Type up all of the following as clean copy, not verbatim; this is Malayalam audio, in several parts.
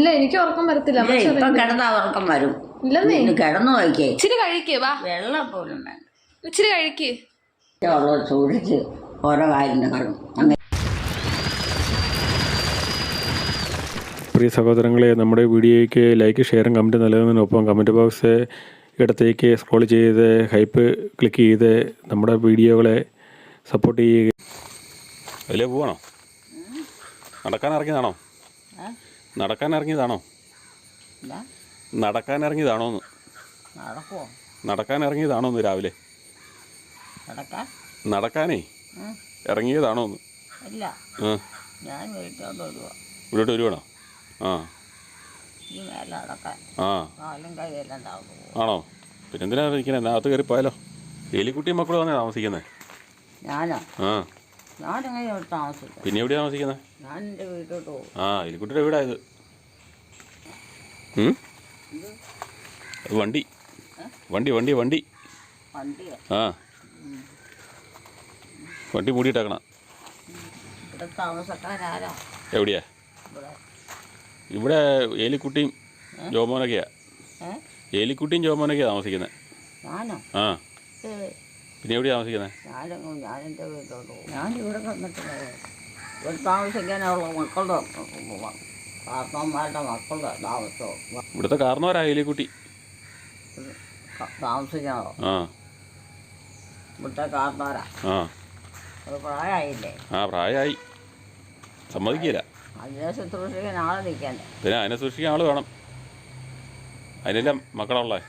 ഇല്ല, എനിക്ക് ഉറക്കം വരത്തില്ല. ഇപ്പം കിടന്നാ ഉറക്കം വരും. ഇല്ലെന്നേ, കിടന്നു വയ്ക്കേ. ഇച്ചിരി കഴിക്കേ, വാ വെള്ളം പോലും വേണ്ട. ഇച്ചിരി കഴിക്കേ. സൂക്ഷിച്ച് ഓരോ കാര്യങ്ങളും അങ്ങനെ. പ്രിയ സഹോദരങ്ങളെ, നമ്മുടെ വീഡിയോയ്ക്ക് ലൈക്ക്, ഷെയറും കമൻറ്റ് നൽകുന്നതിനൊപ്പം കമൻറ്റ് ബോക്സ് ഇടത്തേക്ക് സ്ക്രോൾ ചെയ്ത് ഹൈപ്പ് ക്ലിക്ക് ചെയ്ത് നമ്മുടെ വീഡിയോകളെ സപ്പോർട്ട് ചെയ്യുക. അതിലേ പോവാണോ? നടക്കാൻ ഇറങ്ങിയതാണോ? നടക്കാൻ ഇറങ്ങിയതാണോ? നടക്കാൻ ഇറങ്ങിയതാണോന്ന്? നടക്കാൻ ഇറങ്ങിയതാണോന്ന് രാവിലെ? നടക്കാനേ ഇറങ്ങിയതാണോന്ന്? വീട്ടിലോട്ട് വരുവാണോ? ആ ആ ആണോ? പിന്നെ എന്തിനാ ഇരിക്കുന്നത്? അകത്ത് കയറി പോയാലോ? എലിക്കുട്ടിയും മക്കളും വന്നേ താമസിക്കുന്നത്? ആ പിന്നെ എവിടെയാണ് താമസിക്കുന്നത്? ആ എലിക്കുട്ടിയുടെ വീടായത്. വണ്ടി വണ്ടി വണ്ടി വണ്ടി ആ വണ്ടി മൂടിയിട്ടേക്കണം. എവിടെയാ? ഇവിടെ ഏലിക്കുട്ടിയും ജോമോനൊക്കെയാ. ഏലിക്കുട്ടിയും ജോമോനൊക്കെയാ താമസിക്കുന്നത്. ആ പിന്നെ എവിടെയാ താമസിക്കുന്നത്? ഞാനിവിടെ ഇവിടെ താമസിക്കാനുള്ള മക്കളുടെ കാരണവന്മാരുടെ മക്കളുടെ താമസവും. ഇവിടുത്തെ കാരണവരാ ഏലിക്കുട്ടി താമസിക്കണോ? ആ ഇവിടുത്തെ കാരണവരാ. ആ അത് പ്രായമായില്ലേ? ആ പ്രായമായി, സമ്മതിക്കില്ല. അതിനെ ശുശ്രൂഷിക്കാൻ ആളെ നിൽക്കണ്ടേ? പിന്നെ അതിനെ സൂക്ഷിക്കാൻ ആൾ വേണം. അതിനെല്ലാം മക്കളുള്ളത്.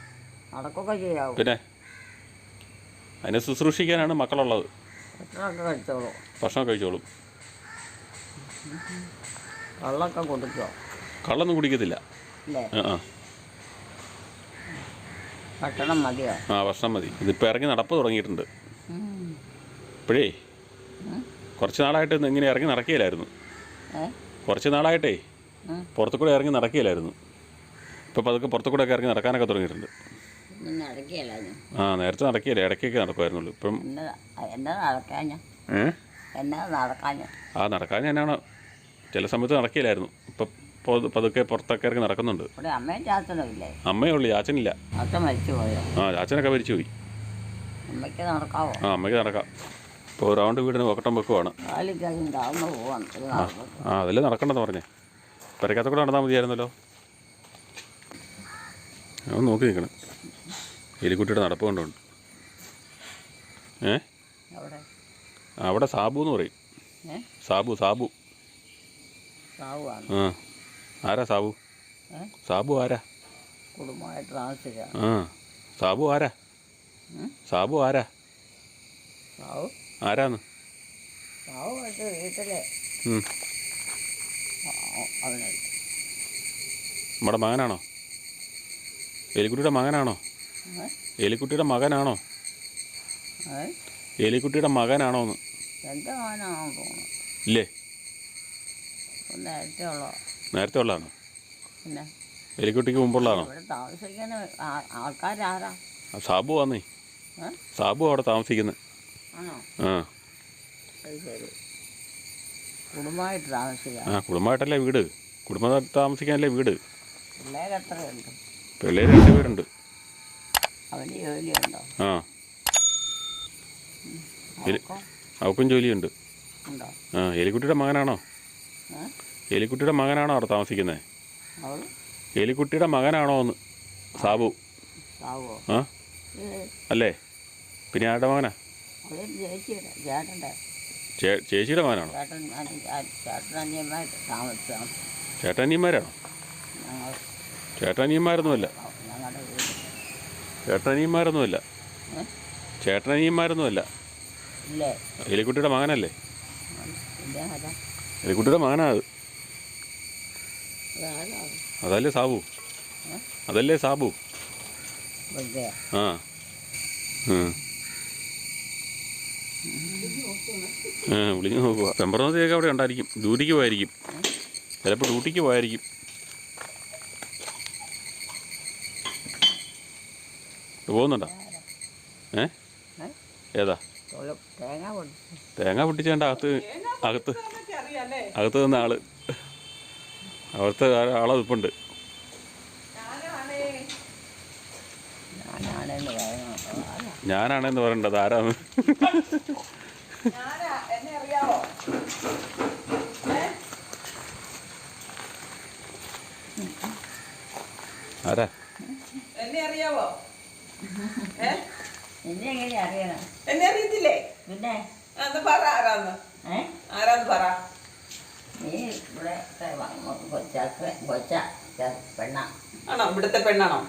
നടക്കൊക്കെ ചെയ്യാവൂ. പിന്നെ അതിനെ ശുശ്രൂഷിക്കാനാണ് മക്കളുള്ളത്. ഭക്ഷണമൊക്കെ കഴിച്ചോളൂ. ഭക്ഷണം കഴിച്ചോളും. വെള്ളമൊക്കെ കുടിക്കോ? കള്ളൊന്നും കുടിക്കത്തില്ല. ആ ഭക്ഷണം മതിയോ? ആ ഭക്ഷണം മതി. ഇതിപ്പോൾ ഇറങ്ങി നടപ്പ് തുടങ്ങിയിട്ടുണ്ട്. ഇപ്പോഴേ കുറച്ച് നാളായിട്ട് ഇങ്ങനെ ഇറങ്ങി നടക്കുകയില്ലായിരുന്നു. കുറച്ച് നാളായിട്ടേ പുറത്തു കൂടെ ഇറങ്ങി നടക്കുകയില്ലായിരുന്നു. ഇപ്പോൾ പതുക്കെ പുറത്തു കൂടെ ഒക്കെ ഇറങ്ങി നടക്കാനൊക്കെ തുടങ്ങിയിട്ടുണ്ട്. ആ നേരത്തെ നടക്കുകയില്ല, ഇടയ്ക്കൊക്കെ നടക്കുമായിരുന്നുള്ളൂ. ഇപ്പം ആ നടക്കാൻ ഞാനാണ് ചില സമയത്ത് നടക്കുകയില്ലായിരുന്നു. ഇപ്പം പതുക്കെ പുറത്തൊക്കെ ഇറങ്ങി നടക്കുന്നുണ്ട്. അമ്മയേ ഉള്ളൂ, ചാച്ചനില്ല. ആ ചാച്ചനൊക്കെ മരിച്ചുപോയി. ആ അമ്മയ്ക്ക് നടക്കാം. ഇപ്പോൾ റൗണ്ട് വീടിന് ഒക്കട്ടം വെക്കുവാണ്. ആ അതല്ലേ നടക്കണ്ടെന്ന് പറഞ്ഞേ. പെരക്കകത്ത് കൂടെ നടന്നാൽ മതിയായിരുന്നല്ലോ. ഞാൻ നോക്കി നിൽക്കണം. എലിക്കുട്ടിയുടെ നടപ്പ് കൊണ്ടുണ്ട്. അവിടെ സാബു എന്ന് പറയും. സാബു സാബു. ആ ആരാ സാബു? സാബു ആരാ? ആ സാബു ആരാ? സാബു ആരാ? ആരാന്ന്? നമ്മുടെ മകനാണോ? എലിക്കുട്ടിയുടെ മകനാണോ? എലിക്കുട്ടിയുടെ മകനാണോ? എലിക്കുട്ടിയുടെ മകനാണോന്ന്? ഇല്ലേ? നേരത്തെ ഉള്ളതാണോ? എലിക്കുട്ടിക്ക് മുമ്പുള്ളതാണോ? സാബു ആന്നേ. സാബു അവിടെ താമസിക്കുന്നത്. ആ ആ കുടുംബമായിട്ടല്ലേ വീട്. കുടുംബം താമസിക്കാനല്ലേ വീട്. പിള്ളേർ 2 പേരുണ്ട്. ആ അവൾക്കും ജോലിയുണ്ട്. ആ എലിക്കുട്ടിയുടെ മകനാണോ? എലിക്കുട്ടിയുടെ മകനാണോ അവിടെ താമസിക്കുന്നത്? എലിക്കുട്ടിയുടെ മകനാണോ എന്ന്? സാബു. ആ അല്ലേ? പിന്നെ ആരുടെ മകനാ? ചേച്ചിയുടെ മകനാണോ? ചേട്ടനിയന്മാരാണോ? ചേട്ടനിയന്മാരൊന്നുമല്ല. ചേട്ടനിയന്മാരൊന്നുമല്ല. ചേട്ടനിയന്മാരൊന്നുമല്ല. എലിക്കുട്ടിയുടെ മകനല്ലേ? എലിക്കുട്ടിയുടെ മകനാ അത്. അതല്ലേ സാബു? അതല്ലേ സാബു? ആ വിളിഞ്ഞു നോക്കുക. പെമ്പറോസിയൊക്കെ അവിടെ ഉണ്ടായിരിക്കും. ഡ്യൂട്ടിക്ക് പോയായിരിക്കും. ചിലപ്പോൾ ഡ്യൂട്ടിക്ക് പോയായിരിക്കും. പോകുന്നുണ്ടോ? ഏതാ? തേങ്ങ പൊട്ടിച്ചേണ്ട അകത്ത് നിന്ന് ആള് അവിടുത്തെ ആളെ ഇപ്പുണ്ട്. ഞാനാണെന്ന് പറയുന്നത് ഞാനാണെന്ന് പറയണ്ടത് ആരാന്ന്? എന്നെ അറിയാവോ? ആരാ? എന്നെ അറിയാവോ? എന്നെ എങ്ങനെ അറിയണം? എന്നെ അറിയത്തില്ലേ? പിന്നെ എന്ന് പറ ആരാന്ന്. ആരാന്ന് പറ. നീ ഇവിടെ പെണ്ണ ആണോ? ഇവിടുത്തെ പെണ്ണാണോ?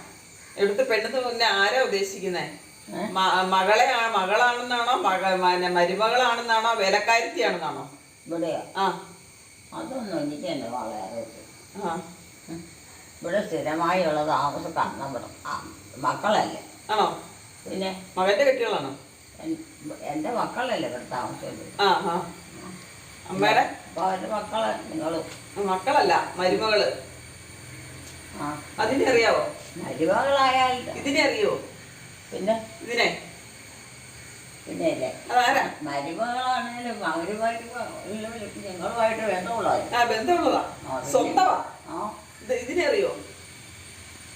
ഇവിടുത്തെ പെണ്ണെന്ന് പിന്നെ ആരാ ഉദ്ദേശിക്കുന്നേ? മകളാണെന്നാണോ? മരുമകളാണെന്നാണോ? വേലക്കാരത്തിയാണെന്നാണോ? ഇവിടെയോ? ആ അതൊന്നും എനിക്ക് എൻ്റെ വളരെ അറിയത്തില്ല. ആ ഇവിടെ സ്ഥിരമായുള്ള താമസക്കാരന ഇവിടെ മക്കളല്ലേ. ആണോ? പിന്നെ മകന്റെ കെട്ടികളാണോ? എൻ്റെ മക്കളല്ലേ ഇവിടെ താമസിച്ചത്. ആ ആ അമ്മയുടെ അപ്പോൾ അവരുടെ മക്കളെ നിങ്ങളും മക്കളല്ല, മരുമകള്. ആ അതിനെ അറിയാവോ? മരുമകളായാൽ ഇതിനെ അറിയോ? പിന്നെ ഇതിനെ പിന്നെ അല്ലേ അതാരാ? മരുമകളാണെങ്കിലും നിങ്ങളുമായിട്ട് ബന്ധമുള്ളത്. ആ ബന്ധമുള്ളതാ, ആ, പിന്നെ. സ്വന്തമാ. ആ ഇതിനെ അറിയോ?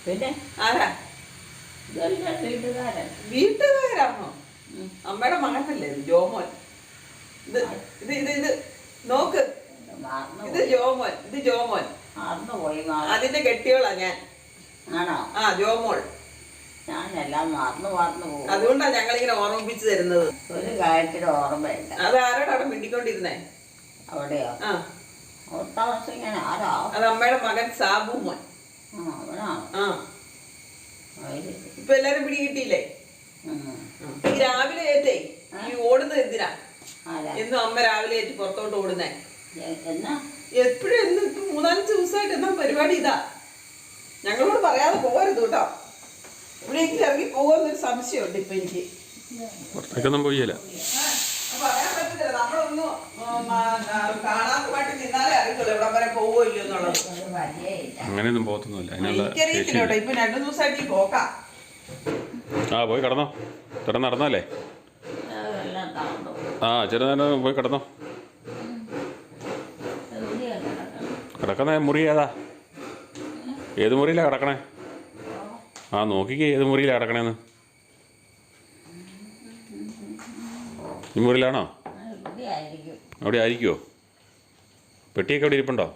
പിന്നെ ആരാ? ഇതെല്ലാം വീട്ടുകാരൻ. വീട്ടുകാരാണോ? അമ്മയുടെ മകനല്ലേ ഇത്? ജോമോൻ. ഇത് ഇത് ഇത് ഇത് നോക്ക്, ഇത് ജോമോൻ, ഇത് ജോമോൻ. മറന്നുപോയി. അതിന്റെ കെട്ടിയോളാ ഞാൻ. ആണോ? ആ ജോമോൾ. ഞാനെല്ലാം മറന്നു പോകും. അതുകൊണ്ടാ ഞങ്ങളിങ്ങനെ ഓർമ്മിപ്പിച്ചു തരുന്നത്. ഒരു കാര്യത്തിന് ഓർമ്മയില്ല. അത് ആരോടാണ് മിണ്ടിക്കൊണ്ടിരുന്നേ? അവിടെയോ? ആ താമസിക്കാൻ ആരാ? അത് അമ്മയുടെ മകൻ സാബു മോൻ. അവനാണോ? ആ ഇപ്പൊ എല്ലാരും പിടി കിട്ടിയില്ലേ? ഈ രാവിലെ ഏറ്റേ ഈ ഓടുന്നത് എന്തിനാ? എന്നും അമ്മ രാവിലെ ഏറ്റ് പുറത്തോട്ട് ഓടുന്നേ എന്നാ? എപ്പോഴും എന്നും ഇപ്പൊ 3-4 ദിവസമായിട്ട് എന്നാ പരിപാടി ഇതാ. ഞങ്ങളോട് പറയാതെ പോകരുത് കേട്ടോ. എവിടെയെങ്കിലും ഇറങ്ങി പോകുമെന്നൊരു സംശയമുണ്ട് ഇപ്പൊ എനിക്ക്. പുറത്തേക്കൊന്നും പോയില്ല. പറയാൻ പറ്റില്ല, നമ്മളൊന്നും കാണാത്തമായിട്ട് നിന്നാലേ അറിയത്തുള്ളൂ എവിടം വരെ പോവോ ഇല്ലയോ എന്നുള്ളത്. അങ്ങനെയൊന്നും പോകത്തൊന്നുമില്ല. അതിനുള്ള എനിക്കറിയത്തില്ല കേട്ടോ. ഇപ്പൊ 2 ദിവസമായിട്ട് ഈ പോക്കാം. ആ പോയി കിടന്നോ. തുറന്ന് നടന്നല്ലേ? ആ ചെറുനേരം പോയി കിടന്നോ. കിടക്കുന്ന മുറി ഏതാ? ഏത് മുറിയിലാണ് കിടക്കണേ? ആ നോക്കിക്കേ ഏത് മുറിയിലാണ് കിടക്കണേന്ന്. ഈ മുറിയിലാണോ? അവിടെ ആയിരിക്കുമോ? പെട്ടിയൊക്കെ അവിടെ ഇരിപ്പുണ്ടോ?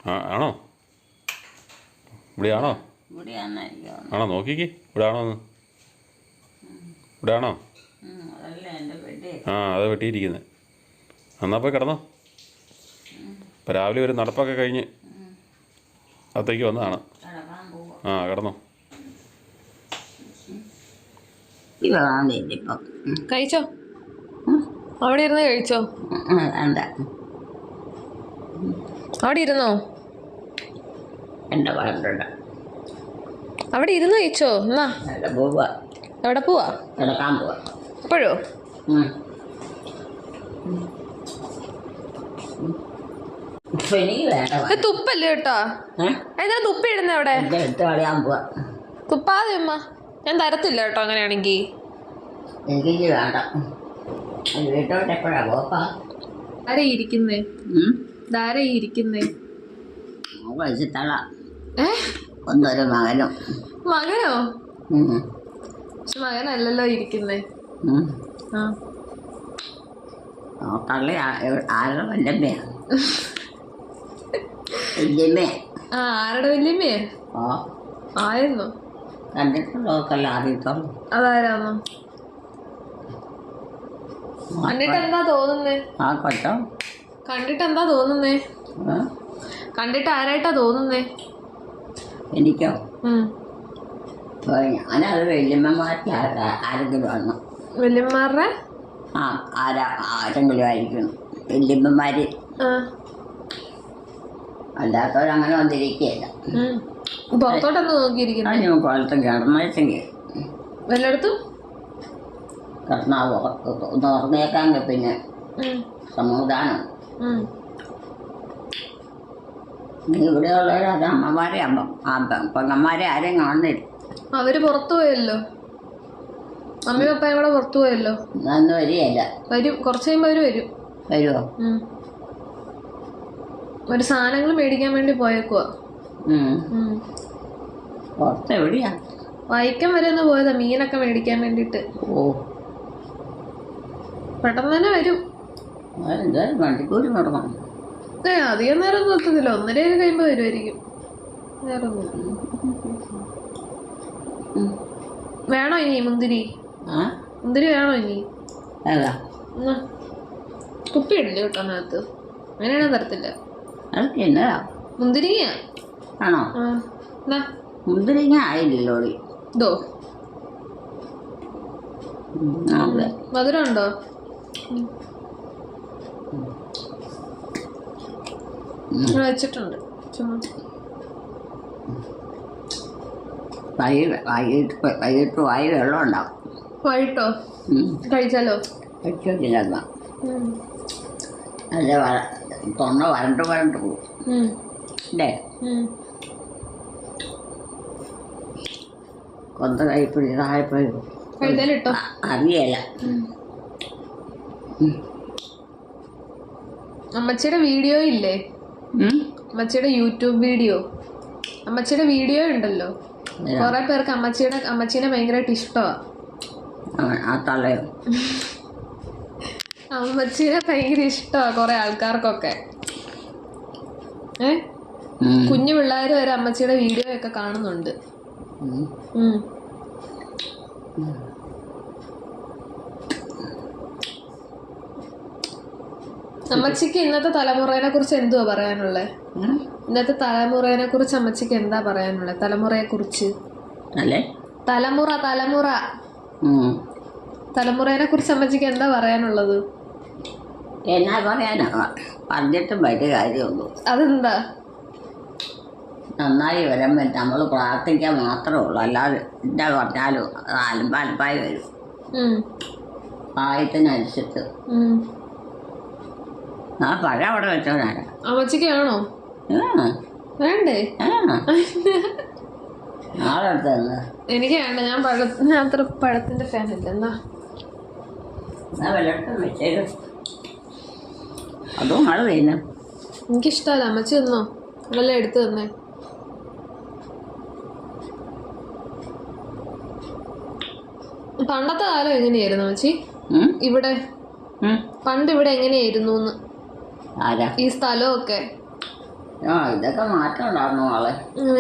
ആ ആണോ? ഇവിടെ ആണോ? ആണോ നോക്കിക്കേ. ഇവിടെ ആണോ എന്ന്? ഇവിടെ ആണോ? ആ അത് വെട്ടിയിരിക്കുന്നത്. എന്നാൽ പോയി കിടന്നോ. ഇപ്പം രാവിലെ ഒരു നടപ്പൊക്കെ കഴിഞ്ഞ് അകത്തേക്ക് വന്നതാണ്. ആ കിടന്നോ. കഴിച്ചോ? അവിടെ ഇരുന്ന് കഴിച്ചോ? അവിടെ ഇരുന്നോ? എൻ്റെ വീടുണ്ട്. അവിടെ ഇരുന്ന് കഴിച്ചോ? എന്നാ പോവാ. എവിടെ പോവാ? കിടക്കാൻ പോവാ. ഇപ്പോഴോ? എനിക്ക് വേണ്ട. തുപ്പല്ലേ കേട്ടോ. എന്താ തുപ്പ ഇടുന്നേ അവിടെ? എടുത്ത് കളയാൻ പോവാ. തുപ്പാതെ അമ്മ, ഞാൻ തരത്തില്ല കേട്ടോ. അങ്ങനെയാണെങ്കി എനിക്ക് വേണ്ട. വീട്ടോട്ട് എപ്പോഴാ പോപ്പാ? ആരെ ഇരിക്കുന്നേ? ധാര ഇരിക്കുന്നേ? കഴിച്ചിട്ടള ഒന്നൊരു മകനും. മകനോ? പക്ഷെ മകനല്ലല്ലോ ഇരിക്കുന്നേ. തള്ളി ആരുടെ വല്ലമ്മയാ? വല്യമ്മേ? ആ ആരുടെ വല്യമ്മേ? ആയിരുന്നു. കണ്ടിട്ടുള്ളവർക്കല്ല അറിയത്തുള്ളൂ. അതാരാന്നോ? കണ്ടിട്ട് എന്താ തോന്നുന്നേ? ആ കൊച്ചോ? കണ്ടിട്ട് എന്താ തോന്നുന്നേ? കണ്ടിട്ട് ആരായിട്ടാ തോന്നുന്നേ? എനിക്കോ? ഞാനത് വല്യമ്മമാർക്ക് ആരെങ്കിലും വന്നു. വല്യമ്മമാരുടെ? ആ ആരെങ്കിലും ആയിരിക്കും വല്യമ്മമാര്. അല്ലാത്തവരങ്ങനെ വന്നിരിക്കുകയല്ല. പുറത്തോട്ടൊന്ന് നോക്കിയിരിക്കുന്നു. കുളത്തും കിടന്നെങ്കിൽ വല്ലയിടത്തും കിടന്നാ തുറന്നേക്കാങ്ക പിന്നെ സമാധാനം. ഇവിടെയുള്ളവർ അത് അമ്മമാരെ പെങ്ങന്മാരെ ആരെയും കാണുന്നില്ല. അവര് പുറത്തു പോയല്ലോ. അമ്മയും അപ്പയും കൂടെ പുറത്തു പോയല്ലോ. അന്ന് വരികയല്ല. വരും, കുറച്ച് കഴിയുമ്പോ അവര് വരും. വരുമോ? ഒരു സാധനങ്ങൾ മേടിക്കാൻ വേണ്ടി പോയേക്കുവാ. പുറത്ത് എവിടെയാ? വൈക്കം വരെ ഒന്ന് പോയതാ മീനൊക്കെ മേടിക്കാൻ വേണ്ടിട്ട്. ഓ, പെട്ടെന്ന് തന്നെ വരും. എന്തായാലും വണ്ടിക്കൂലി നടക്കണം. അധികം നേരം ഒന്നും എത്തുന്നില്ല, 1:30 കഴിയുമ്പോ വരുമായിരിക്കും. വേറെ ഒന്നും വേണോ ഇനി മുന്തിരി? മുന്തിരി വേണോ ഇനി? ഏതാ കുപ്പി ഇടില്ല കേട്ടോ അതിനകത്ത്, അങ്ങനെയാണോ തരത്തില്ല. അതൊക്കെ എന്നതാ? മുന്തിരിങ്ങ ആണോ? മുന്തിരിങ്ങ ആയില്ലല്ലോ. ഇതോ മധുരം ഉണ്ടോ? വെച്ചിട്ടുണ്ട്. വൈകിട്ട് വായി വെള്ളം ഉണ്ടാവും. വൈകിട്ടോ കഴിച്ചാലോ? കഴിച്ചില്ല. അല്ല, തൊണ്ട വരണ്ട് പോകും അല്ലേ? കൊന്ത കഴിപ്പിടി താഴെപ്പോയി കഴിച്ചാലിട്ടോ അറിയല. അമ്മച്ചിയുടെ വീഡിയോ ഇല്ലേ? അമ്മച്ചിയുടെ യൂട്യൂബ് വീഡിയോ, അമ്മച്ചിയുടെ വീഡിയോ ഉണ്ടല്ലോ. കുറെ പേർക്ക് അമ്മച്ചീനെ ഭയങ്കരമായിട്ട് ഇഷ്ടമാ. ആ തള്ളയോ? അമ്മച്ചീനെ ഭയങ്കര ഇഷ്ടമാ കുറെ ആൾക്കാർക്കൊക്കെ. കുഞ്ഞു പിള്ളേര് വരെ അമ്മച്ചിയുടെ വീഡിയോ ഒക്കെ കാണുന്നുണ്ട്. അമ്മച്ചിക്ക് ഇന്നത്തെ തലമുറയെ കുറിച്ച് എന്തുവാ പറയാനുള്ളത്? ഇന്നത്തെ തലമുറയെ കുറിച്ച് അമ്മച്ചിക്ക് എന്താ പറയാനുള്ളത്? തലമുറയെ കുറിച്ച് തലമുറയെ കുറിച്ച് അമ്മച്ചിക്ക് എന്താ പറയാനുള്ളത്? എന്നാ പറയാനാ, പറഞ്ഞിട്ടും വലിയ കാര്യമുള്ളൂ. അതെന്താ? നന്നായി വരുമ്പോൾ നമ്മൾ പ്രാർത്ഥിക്കാൻ മാത്രമേ ഉള്ളൂ, അല്ലാതെ എന്താ പറഞ്ഞാലും അലമ്പാലമ്പായി വരും പ്രായത്തിനനുസരിച്ച്. ആ പഴം അവിടെ വെച്ചോനാണ്. അമ്മച്ചിക്കാണോ വേണ്ടേ? നാളെ എടുത്ത് തന്നെ എനിക്ക് വേണ്ട. ഞാൻ അത്ര പഴത്തിന്റെ ഫാൻ ഇല്ല. എന്നാ വല്ലയിടത്തും വെച്ചേക്കും. അതും മഴ പെയ്യുന്നു. എനിക്കിഷ്ടമല്ല. അമ്മച്ചി തന്നോ? അതെല്ലാം എടുത്തു തന്നേ. പണ്ടത്തെ കാലം എങ്ങനെയായിരുന്നു അമ്മച്ചി ഇവിടെ? പണ്ട് ഇവിടെ എങ്ങനെയായിരുന്നു ഈ സ്ഥലമൊക്കെ? ഇതൊക്കെ മാറ്റം ഉണ്ടായിരുന്നു ആളെ.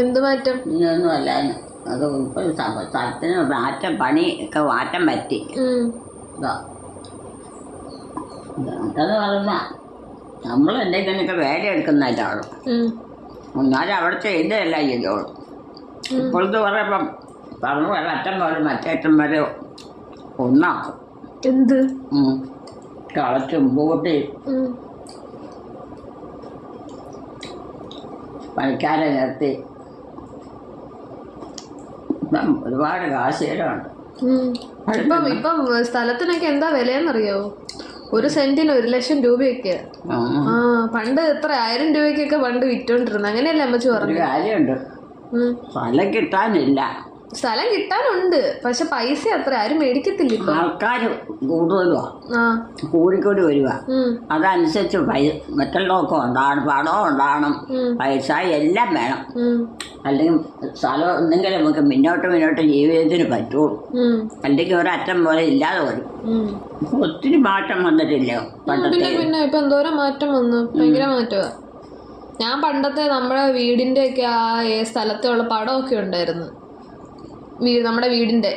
എന്ത് മാറ്റം? ഇതൊന്നും അല്ലായിരുന്നു. അത് ഇപ്പോൾ സ്ഥലത്തിന് മാറ്റം, പണി ഒക്കെ മാറ്റം പറ്റി. അതെന്ന് പറഞ്ഞാൽ നമ്മൾ എന്തെങ്കിലുമൊക്കെ വേല എടുക്കുന്നതായിട്ടാണ്. എന്നാലും അവിടെ ചെയ്തതല്ല ചെയ്തോളൂ. ഇപ്പോഴത്തെ പറയുമ്പം പറഞ്ഞു അറ്റം പോലെ മറ്റേറ്റം വരെ ഒന്നാക്കും. എന്ത് കളച്ചും പൂട്ടി പണിക്കാരെ നിർത്തി ഒരുപാട് കാശുകളുണ്ട്. ഇപ്പം സ്ഥലത്തിനൊക്കെ എന്താ വിലയെന്നറിയാവോ? 1 സെന്റിന് 1,00,000 രൂപയൊക്കെ. പണ്ട് എത്ര 1000 രൂപയ്ക്കൊക്കെ പണ്ട് വിറ്റോണ്ടിരുന്നു. അങ്ങനെയല്ലേ അമ്മച്ചി പറഞ്ഞു? കാര്യമുണ്ട്, സ്ഥലം കിട്ടാനില്ല. സ്ഥലം കിട്ടാനുണ്ട്, പക്ഷെ പൈസ അത്ര ആരും മേടിക്കത്തില്ല. ഇപ്പൊ ആൾക്കാർ കൂടുതലുവാ, കൂടിക്കൂടി വരുക. അതനുസരിച്ച് മറ്റുള്ളതൊക്കെ ഉണ്ടാകണം, പണവും ഉണ്ടാകണം, പൈസ എല്ലാം വേണം. അല്ലെങ്കിൽ സ്ഥലം എന്തെങ്കിലും നമുക്ക് മുന്നോട്ട് ജീവിതത്തിന് പറ്റുള്ളൂ. അല്ലെങ്കിൽ ഒരറ്റം പോലെ ഇല്ലാതെ വരും. ഒത്തിരി മാറ്റം വന്നിട്ടില്ലോ പണ്ടത്തെ? പിന്നെ ഇപ്പൊ എന്തോരം മാറ്റം വന്നു, ഭയങ്കര മാറ്റമാ. ഞാൻ പണ്ടത്തെ നമ്മുടെ വീടിന്റെ ഒക്കെ ആ സ്ഥലത്തുള്ള പടമൊക്കെ ഉണ്ടായിരുന്നു. നമ്മുടെ വീടിന്റെ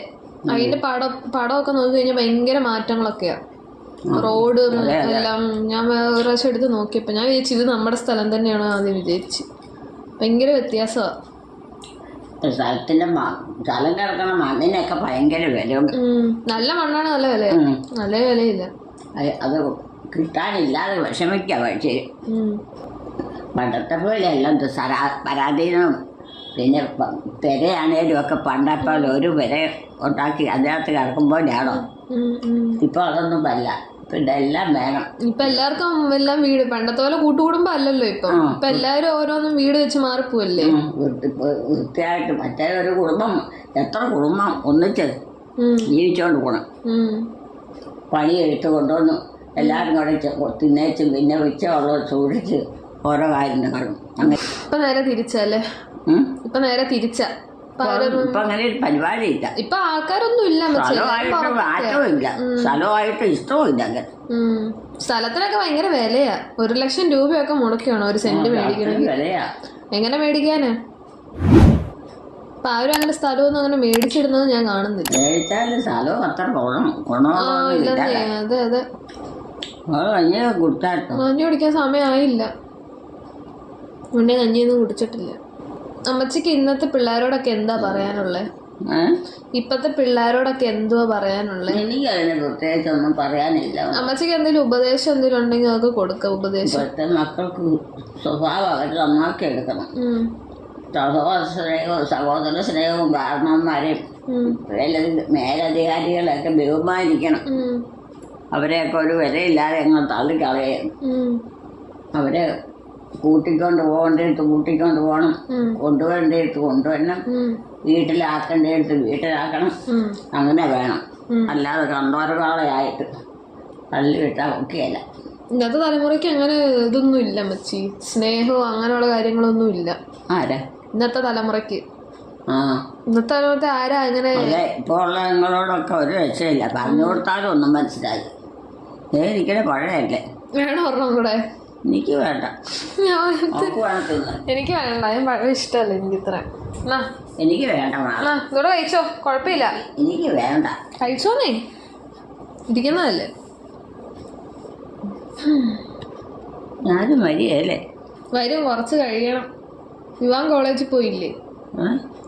അതിന്റെ പടമൊക്കെ നോക്കി കഴിഞ്ഞാൽ ഭയങ്കര മാറ്റങ്ങളൊക്കെയാ. റോഡും എല്ലാം ഞാൻ ഒരു പ്രാവശ്യം എടുത്ത് നോക്കിയപ്പോ ഞാൻ വിചാരിച്ചു ഇത് നമ്മുടെ സ്ഥലം തന്നെയാണോ ആദ്യം വിചാരിച്ചു. ഭയങ്കര വ്യത്യാസമാ. സ്ഥലത്തിന്റെ സ്ഥലം കിടക്കണ മണ്ണിനൊക്കെ ഭയങ്കര വില. നല്ല മണ്ണാണ്, നല്ല വില. നല്ല വിലയില്ല. അത് കിട്ടാനില്ലാതെ വിഷമിക്കുക. പക്ഷേ പണ്ടത്തെ പോലെ എല്ലാം പരാധീനം. പിന്നെ പെരയാണേലും ഒക്കെ പണ്ടപ്പോൾ ഒരു പെര ഉണ്ടാക്കി അതിനകത്ത് കിടക്കുമ്പോഴാണോ? ഇപ്പൊ അതൊന്നും അല്ല. പിന്നെ എല്ലാം വേണം. ഇപ്പൊ എല്ലാവർക്കും എല്ലാം വീട്. പണ്ടത്തെ പോലെ കൂട്ടുകുടുംബം അല്ലല്ലോ ഇപ്പൊ. ഇപ്പൊ എല്ലാവരും ഓരോന്നും വീട് വെച്ച് മാറിപ്പോവല്ലേ. വൃത്തിയായിട്ട് മറ്റേ ഒരു കുടുംബം, എത്ര കുടുംബം ഒന്നിച്ച് ജീവിച്ചോണ്ട് പോണം. പണി എടുത്ത് കൊണ്ടുവന്ന് എല്ലാവരും കൂടെ തിന്നേച്ചും പിന്നെ ഉച്ചയുള്ളത് സൂക്ഷിച്ച് ഓരോ കാര്യങ്ങൾ കാണും. അങ്ങനെ ഇപ്പൊ നേരെ തിരിച്ചല്ലേ? ഇപ്പൊ നേരെ തിരിച്ചാ. ഇപ്പൊ അങ്ങനെ ഒരു പരിപാടിയില്ല. ഇപ്പൊ ആൾക്കാരൊന്നും ഇല്ല. സ്ഥലമായിട്ട് മാറ്റവും ഇല്ല, സ്ഥലമായിട്ട് ഇഷ്ടവും ഇല്ല. അങ്ങനെ സ്ഥലത്തിനൊക്കെ ഭയങ്കര വിലയാ. 1 ലക്ഷം രൂപയൊക്കെ മുടക്കിയാണോ ഒരു സെന്റ് മേടിക്കണമെങ്കിൽ? വിലയാ. എങ്ങനെ മേടിക്കാനാ? അപ്പൊ ആരും അങ്ങനെ സ്ഥലമൊന്നും അങ്ങനെ മേടിച്ചിടുന്നത് ഞാൻ കാണുന്നില്ല. മേടിച്ചാലും സ്ഥലവും അത്ര ഇല്ലെന്നേ. അതെ അതെ. കഞ്ഞി കുടിച്ചായിരുന്നു. കഞ്ഞി കുടിക്കാൻ സമയമായില്ല. മുന്നേ കഞ്ഞിയൊന്നും കുടിച്ചിട്ടില്ല. അമ്മച്ചിക്ക് ഇന്നത്തെ പിള്ളേരോടൊക്കെ എന്താ പറയാനുള്ളേ? ഇപ്പത്തെ പിള്ളേരോടൊക്കെ എന്തുവാ പറയാനുള്ളേ? എനിക്ക് അതിനെ പ്രത്യേകിച്ചൊന്നും പറയാനില്ല. അമ്മച്ചിക്ക് എന്തെങ്കിലും ഉപദേശം എന്തെങ്കിലും ഉണ്ടെങ്കിൽ അതൊക്കെ കൊടുക്കാം. ഉപദേശം ഇപ്പോഴത്തെ മക്കൾക്ക് സ്വഭാവം അവർ നന്നാക്കി എടുക്കണം. സഹോദര സ്നേഹവും കാരണവന്മാരെയും മേലധികാരികളെയൊക്കെ ബഹുമാനിക്കണം. അവരെയൊക്കെ ഒരു വിലയില്ലാതെ അങ്ങ് തള്ളിക്കളയും. അവരെ കൂട്ടിക്കൊണ്ട് പോകേണ്ടടുത്ത് കൂട്ടിക്കൊണ്ട് പോകണം, കൊണ്ടുവരേണ്ടടുത്ത് കൊണ്ടുവരണം, വീട്ടിലാക്കേണ്ടടുത്ത് വീട്ടിലാക്കണം. അങ്ങനെ വേണം. അല്ലാതെ കണ്ടോരകാളയായിട്ട് തള്ളിവിട്ടാൽ ഒക്കെയല്ല. ഇന്നത്തെ തലമുറയ്ക്ക് അങ്ങനെ ഇതൊന്നും ഇല്ല മച്ചി. സ്നേഹവും അങ്ങനെയുള്ള കാര്യങ്ങളൊന്നും ഇല്ല. ആരാ ഇന്നത്തെ തലമുറയ്ക്ക്? ഇന്നത്തെ തലമുറത്തെ ആരാ അങ്ങനെ? ഇപ്പോൾ ഉള്ള നിങ്ങളോടൊക്കെ ഒരു രക്ഷയില്ല. പറഞ്ഞു കൊടുത്താലും ഒന്നും മനസ്സിലായി. എനിക്കിടെ പഴയല്ലേ. വേണം ഒരെണ്ണം കൂടെ? എനിക്ക് വേണ്ട. എനിക്ക് വേണ്ട. ഞാൻ പഴം ഇഷ്ടമല്ല എനിക്ക് ഇത്ര. എനിക്ക് വേണ്ട. ഇവിടെ കഴിച്ചോ, കുഴപ്പമില്ല. എനിക്ക് വേണ്ട. കഴിച്ചോന്നേ, ഇരിക്കുന്നതല്ലേ. ഞാനും വരികയല്ലേ? വരും, കുറച്ച് കഴിയണം. വിവാൻ കോളേജിൽ പോയില്ലേ?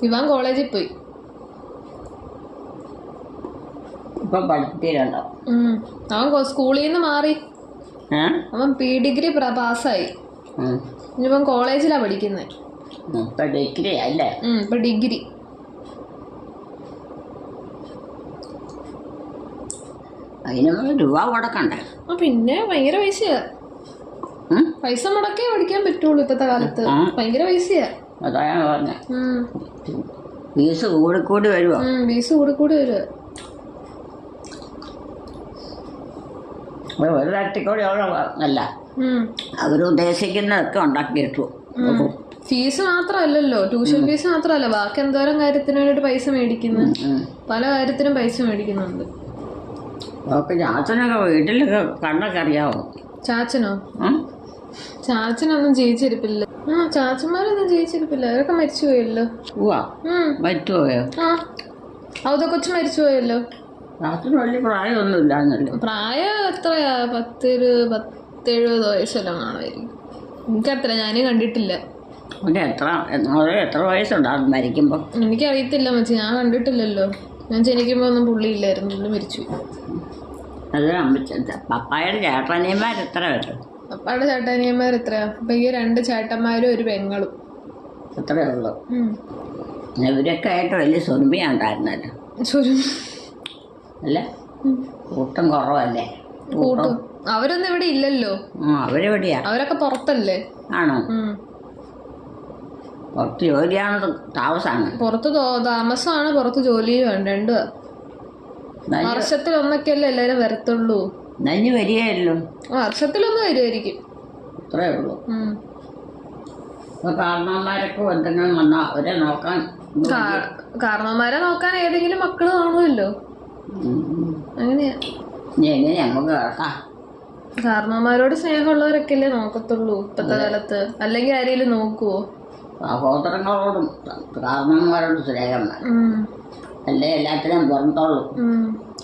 വിവാൻ കോളേജിൽ പോയി. ഇപ്പം പഠിപ്പിച്ചിട്ടുണ്ടോ? അവൻ സ്കൂളിൽ നിന്ന് മാറി. അവൻ PDG പാസ്സായി. ഇനിയിപ്പം കോളേജിലാ പഠിക്കുന്നത്. ഇപ്പൊ ഡിഗ്രി അല്ലേ? ഇപ്പൊ ഡിഗ്രി. അതിന് രൂപ കൊടുക്കണ്ടേ? പിന്നെ ഭയങ്കര പൈസയാ. പൈസ മുടക്കേ പഠിക്കാൻ പറ്റുള്ളൂ ഇപ്പത്തെ കാലത്ത്. ഭയങ്കര പൈസയാ. അതാ ഞാൻ പറഞ്ഞ ഫീസ് കൂടിക്കൂടി വരുവോ? ഫീസ് കൂടിക്കൂടി വരുക. ഒരു തട്ടിക്കൂടി അല്ല, അവരുദ്ദേശിക്കുന്നതൊക്കെ ഉണ്ടാക്കിയിട്ടു. ഫീസ് മാത്രമല്ലല്ലോ, ട്യൂഷൻ ഫീസ് മാത്രമല്ല, ബാക്കി എന്തോരം കാര്യത്തിന് വേണ്ടിയിട്ട് പൈസ മേടിക്കുന്നു. പല കാര്യത്തിനും പൈസ മേടിക്കുന്നുണ്ട്. ചാച്ചനൊക്കെ വീട്ടിലൊക്കെ കണ്ണൊക്കെ അറിയാവോ? ചാച്ചനോ? ചാച്ചനൊന്നും ജീവിച്ചിരിപ്പില്ല. ചാച്ചന്മാരൊന്നും ജീവിച്ചിരിപ്പില്ല. അവരൊക്കെ മരിച്ചുപോയല്ലോ. മരിച്ചുപോയോ? അവത കൊച്ചു മരിച്ചുപോയല്ലോ. ചാച്ചന് വലിയ പ്രായമൊന്നും ഇല്ലാന്നല്ലോ. പ്രായം എത്രയാ? 70 വയസ്സെല്ലാം കാണുമായിരിക്കും. എനിക്കത്ര, ഞാനും കണ്ടിട്ടില്ല. എത്ര വയസ്സുണ്ടാകും മരിക്കുമ്പോൾ? എനിക്കറിയത്തില്ല മച്ചി, ഞാൻ കണ്ടിട്ടില്ലല്ലോ. ഞാൻ ജനിക്കുമ്പോ ഒന്നും പുള്ളി ഇല്ലായിരുന്നു, പുള്ളി മരിച്ചു. അത് പപ്പായുടെ ചേട്ടനിയന്മാർ എത്ര പേര്? പപ്പായുടെ ചേട്ടനിയന്മാർ എത്രയാ? ഇപ്പൊ ഈ 2 ചേട്ടന്മാരും ഒരു പെങ്ങളും. അത്രേ ഉള്ളു. ഇവരൊക്കെ ആയിട്ട് വലിയ സുരഭിയുണ്ടായിരുന്നല്ലോ. അല്ലേ? കൂട്ടം കുറവല്ലേ? കൂട്ടും. അവരൊന്നും ഇവിടെ ഇല്ലല്ലോ. അവരെവിടെയാ? അവരൊക്കെ പുറത്തല്ലേ? ആണോ? പുറത്ത് ജോലിയാണ്, താമസമാണ്? പുറത്ത് താമസമാണ്, പുറത്ത് ജോലിയുമാണ്. രണ്ടും. വർഷത്തിലൊന്നൊക്കെയല്ലേ എല്ലാരും വരത്തുള്ളൂ. നഞ്ഞു വരികയല്ലോ. വർഷത്തിലൊന്ന് വരുമായിരിക്കും. അത്രേ ഉള്ളൂ. കാരണവന്മാരൊക്കെ എന്തെങ്കിലും വന്നാൽ അവരെ നോക്കാൻ, കാരണവന്മാരെ നോക്കാൻ ഏതെങ്കിലും മക്കള് കാണുമല്ലോ. അങ്ങനെയാ. എങ്ങനെ നമുക്ക് കേൾക്കാം? കാരണവന്മാരോട് സ്നേഹമുള്ളവരൊക്കെ അല്ലേ നോക്കത്തുള്ളൂ ഇപ്പത്തെ കാലത്ത്. അല്ലെങ്കിൽ ആരെങ്കിലും നോക്കുവോ? സഹോദരങ്ങളോടും കാരണവന്മാരോടും സ്നേഹം അല്ലേ എല്ലാത്തിനും പുറത്തോളൂ.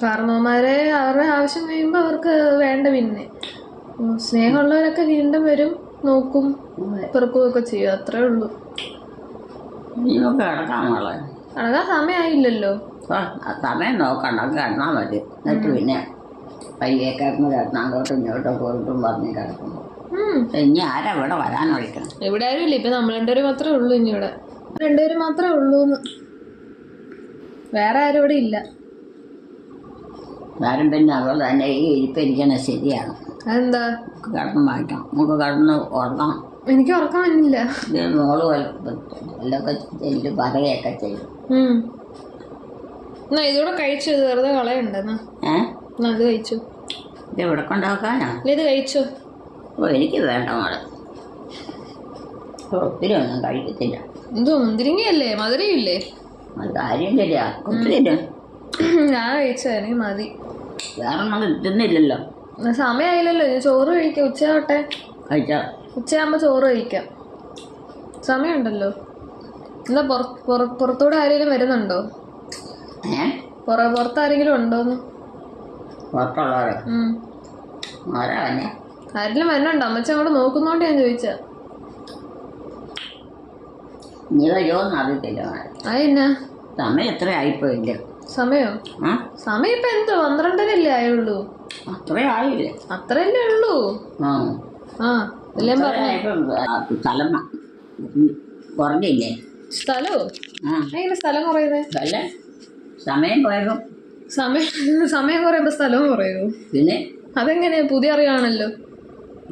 കാരണവന്മാരെ അവരുടെ ആവശ്യം കഴിയുമ്പോൾ അവർക്ക് വേണ്ട. പിന്നെ സ്നേഹമുള്ളവരൊക്കെ വീണ്ടും വരും, നോക്കും, പിറക്കുകയൊക്കെ ചെയ്യും. അത്രേ ഉള്ളൂ. കിടക്കാനുള്ള കിടക്കാൻ സമയമായില്ലല്ലോ. സമയം നോക്കണ്ട, കിടന്നാൽ മതി. എന്നിട്ട് പിന്നെ പയ്യെ കിടന്ന് അങ്ങോട്ടും ഇങ്ങോട്ടും പോയിട്ടും പറഞ്ഞ് കിടക്കുന്നു. ഇനി ആരാ ഇവിടെ വരാൻ വിളിക്കണം? ഇവിടെ ആരും ഇല്ല. ഇപ്പൊ നമ്മൾ 2 പേര് മാത്രമേ ഉള്ളൂ. ഇനി ഇവിടെ 2 പേര് മാത്രമേ ഉള്ളൂന്ന്. വേറെ ആരും ഇവിടെ ഇല്ല. ആരും പിന്നെ അവൾ തന്നെ ഈ ഇരിപ്പിരിക്കണ ശരിയാണ്. അതെന്താ? കിടന്ന് വായിക്കാം, നമുക്ക് കിടന്ന് ഉറങ്ങാം. എനിക്ക് ഉറക്കം വന്നില്ല. മോള് എല്ലൊക്കെ ചെല്ലു പറയുകയൊക്കെ ചെയ്യും. എന്നാ ഇതൂടെ കഴിച്ചു. ഇത് വെറുതെ കളയണ്ടെന്നാ. അത് കഴിച്ചു. ഇത് ഇവിടെ കൊണ്ടാക്കാനാ? ഇത് കഴിച്ചു. ഓ, എനിക്ക് വേണ്ട മോളെ. ഒത്തിരി ഒന്നും കഴിക്കത്തില്ല. എന്തോ മുന്തിരിങ്ങയല്ലേ, മധുരയില്ലേ? അത് കാര്യം ശരിയാ, ഒത്തിരി ഞാൻ കഴിച്ചോ, എനിക്ക് മതി. വേറെ ഒന്നും തിന്നില്ലല്ലോ. സമയമായില്ലല്ലോ, ഞാൻ ചോറ് കഴിക്കാം. ഉച്ചയാവട്ടെ, കഴിച്ചാ ഉച്ചയാകുമ്പോ ചോറ് കഴിക്കാം. സമയമുണ്ടല്ലോ. എന്താ പുറത്തൂടെ ആരെങ്കിലും വരുന്നുണ്ടോ? പുറത്താരെങ്കിലും ഉണ്ടോന്ന്? പുറത്തുള്ളവരോ? ആരാ തന്നെ? ആരെങ്കിലും വരുന്നുണ്ടോ? അമ്മച്ച അങ്ങോട്ട് നോക്കുന്നോണ്ട് ഞാൻ ചോദിച്ച. നീ വരുമോന്ന് അറിയത്തില്ല. അതെന്നാ സമയം എത്ര ആയിപ്പോയില്ലേ? സമയോ? സമയം ഇപ്പൊ എന്തോ 12:30 ആയുള്ളൂ. അത്രേ ആയില്ലേ? അത്രയല്ലേ ഉള്ളൂ. ആ എല്ലാം പറഞ്ഞു. സ്ഥലം കുറഞ്ഞില്ലേ? സ്ഥലോ? എങ്ങനെ സ്ഥലം കുറയുന്നത്? അല്ല, സമയം പോയപ്പോ സമയം കുറയുമ്പോ സ്ഥലവും കുറയുമോ? പിന്നെ അതെങ്ങനെയാ? പുതിയ അറിയാണല്ലോ.